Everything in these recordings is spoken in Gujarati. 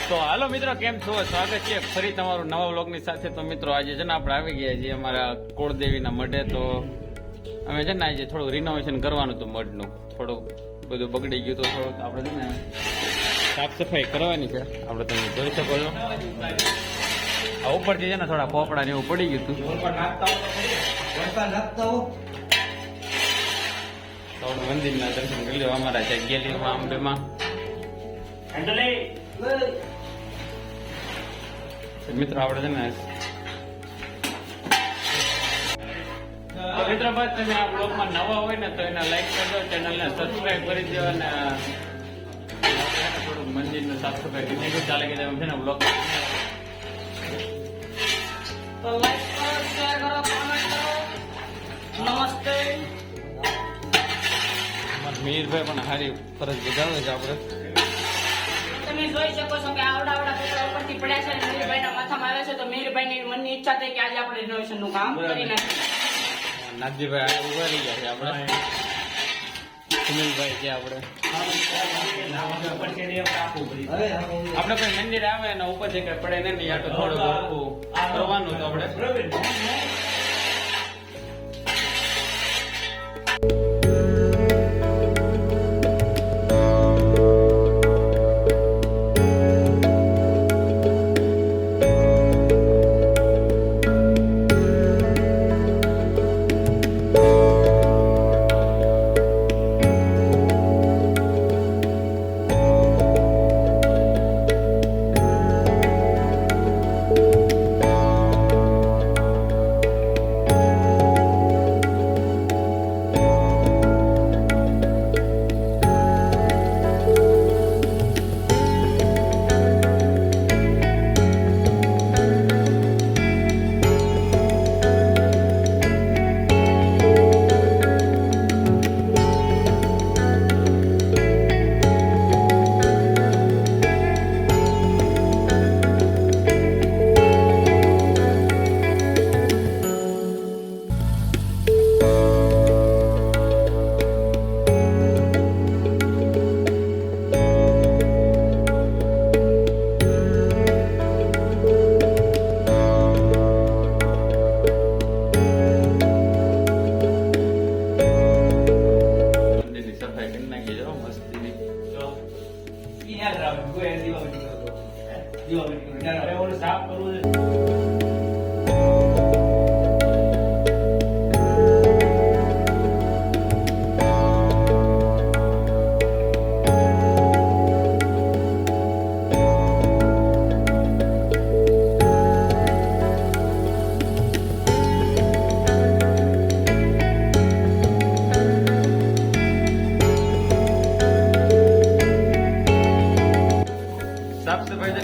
તો હાલો મિત્રો, કેમ છો? સ્વાગત છે ફરી તમારું નવા વ્લોગની સાથે. તો મિત્રો આજે છે ને આપણે આવી ગયા છીએ અમારા કુળદેવીના મઢે. તો અમે છે ને આજે થોડું રિનોવેશન કરવાનું હતું મઢનું. થોડું બધું બગડી ગયું તો થોડુંક આપણે છે ને સાફ સફાઈ કરવાની છે. આપણે તમે જોઈ શકો છો આ ઉપરથી છે ને થોડા પોપડા ને એવું પડી ગયું હતું. તો મંદિરના દર્શન કરી લો અમારા છે ગેલીમાં અંબેમાં. મિત્રો આપણે છે ને મિત્રો બસ તમે આ બ્લોગમાં નવા હોય ને તો એને લાઈક કરજો, ચેનલને સબસ્ક્રાઈબ કરી દો. અને થોડુંક મંદિરનું સાફ સફાઈ કરી ચાલે કે છે ને બ્લોગ તો લાઈક કરો, શેર કરો, કોમેન્ટ કરો. નમસ્તે. મીરભાઈ પણ સારી ફરજ બજાવે છે. આપણે તમે જોઈ શકો છો કે આવડા કચરા ઉપરથી પડ્યા છે અને મીરભાઈના માથામાં આવે છે. તો મીરભાઈની મનની ઈચ્છા થઈ કે આજે આપણે રિનોવેશન નું કામ કરી નાખીએ. નાગજીભાઈ ઉભા રહી ગયા છે. આપણે સુનિલભાઈ છે. આપણે કોઈ મંદિર આવે ને ઉપર થી કઈ પડે નહીં આ તો થોડું કરવાનું તો આપણે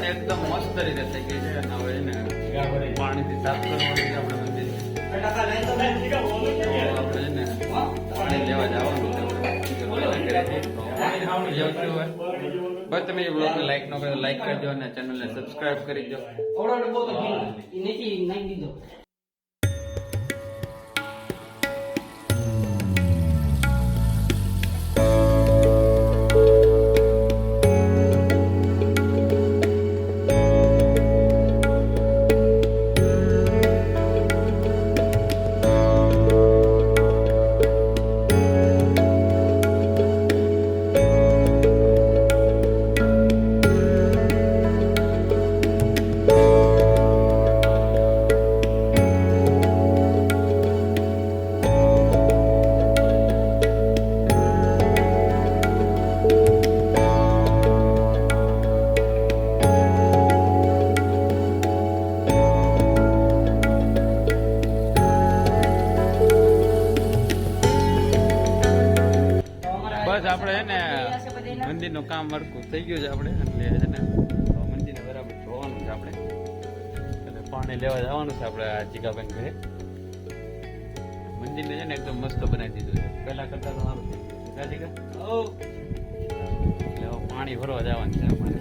એકદમ મસ્ત રીતે થઈ ગઈ છે. અને હવે ને પાણીથી સાફ કરવાનું છે આપણે મંદિર. આપણે ને પાણી લેવા જવાનું છે. બસ તમે બ્લોગને લાઈક ન કરો લાઈક કરજો અને ચેનલને સબસ્ક્રાઇબ કરી દો. બસ આપણે છે ને મંદિરનું કામ હરખું થઈ ગયું છે. આપણે એટલે છે ને મંદિરને બરાબર જોવાનું છે. આપણે એટલે પાણી લેવા જવાનું છે. આપણે આ જીગાબેન ઘરે મંદિરને છે ને એકદમ મસ્ત બનાવી દીધું છે. પહેલા કરતા તો સારું થઈ ગયું. જીગા એટલે પાણી ભરવા જવાનું છે અમારે.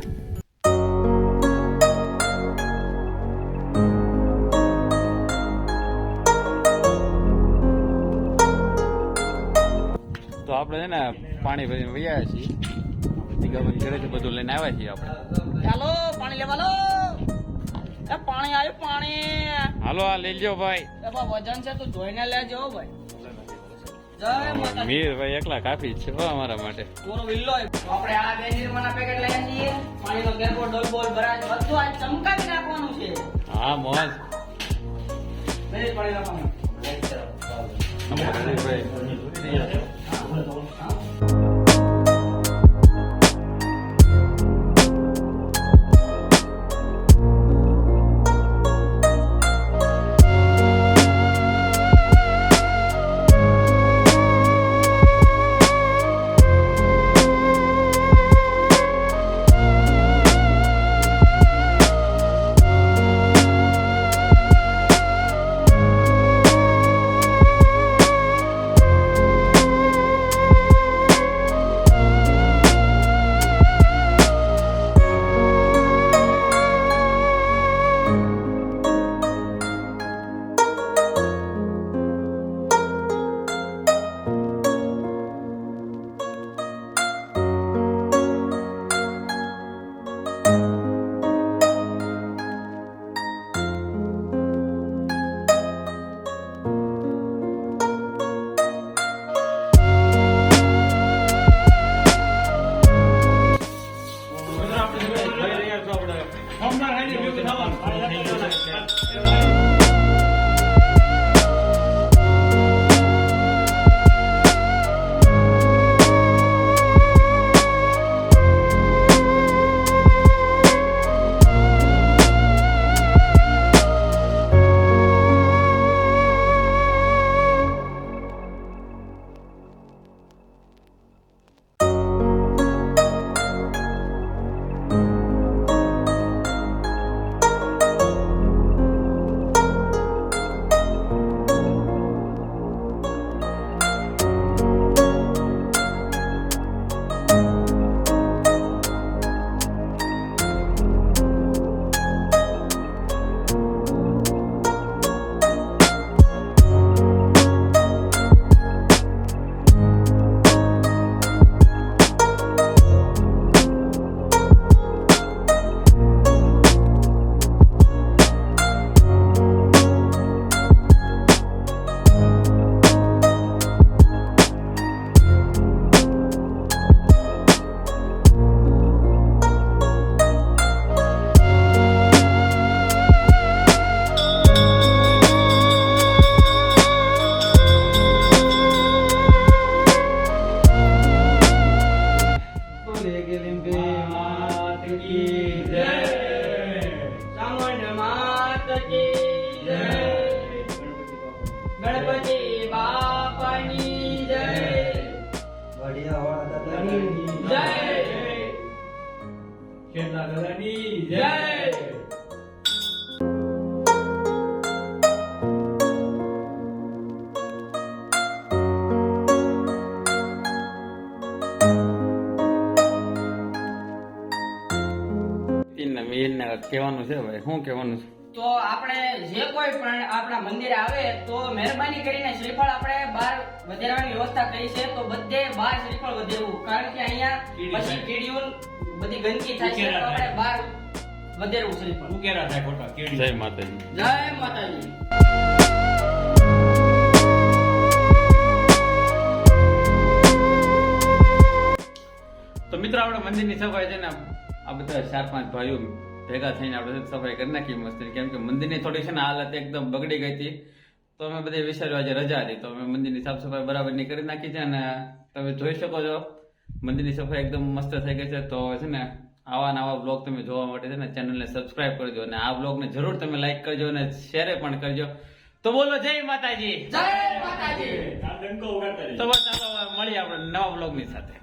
તો આપણે છે ને પાણી ભરીને વૈયા છીએ. જીગાભાઈ ઘરેથી બધું લઈને આવ્યા છીએ આપણે. ચાલો પાણી લેવા લો. એ પાણી આવ્યું પાણી. હાલો આ લઈ લ્યો ભાઈ. એ બા વજન છે તું જોઈને લેજો હો ભાઈ. જય માતા. મીરભાઈ એકલા કાફી છે હો અમારા માટે. પૂરો વિલ્લો આપણે આ બે નિર્માના પેકેટ લઈ આવીએ. પાણીનો કેમ્પો ડોલ બોલ ભરાય બધું આ ચમકાવી નાખવાનું છે. હા મોજ. બે પાણી નાખવાનું. ગણપતિ બાપાની જય. જય. જય. મીરને કહેવાનું છે ભાઈ, શું કહેવાનું છે? તો આપણે જે કોઈ પણ આપણા મંદિરે આવે તો મહેરબાની કરીને શ્રીફળ આપણે બહાર વધેરવાની વ્યવસ્થા કરી છે, તો બધે બહાર શ્રીફળ વધેરવું, કારણ કે અહીંયા પછી કીડીઓ બધી ગંદકી થાય છે, તો આપણે બહાર વધેરવું શ્રીફળ. જય માતાજી. જય માતાજી. તો મિત્રો આપણે મંદિરની સફાઈ છે ને આ બધા 4-5 ભાઈઓ ભેગા થઈને આપણે સફાઈ કરી નાખી મસ્ત, કેમ કે મંદિરની થોડી છે ને હાલત એકદમ બગડી ગઈ હતી, તો અમે બધે વિચાર્યું આજે રજા હતી તો અમે મંદિરની સાફ સફાઈ બરાબરની કરી નાખી છે, અને તમે જોઈ શકો છો મંદિરની સફાઈ એકદમ મસ્ત થઈ ગઈ છે. તો છે ને આવા બ્લોગ તમે જોવા માટે છે ને ચેનલને સબસ્ક્રાઇબ કરજો, અને આ બ્લોગને જરૂર તમે લાઈક કરજો અને શેર પણ કરજો. તો બોલો જય માતાજી. જય માતાજી. તો બસ ચાલો મળીએ આપણે નવા બ્લોગની સાથે.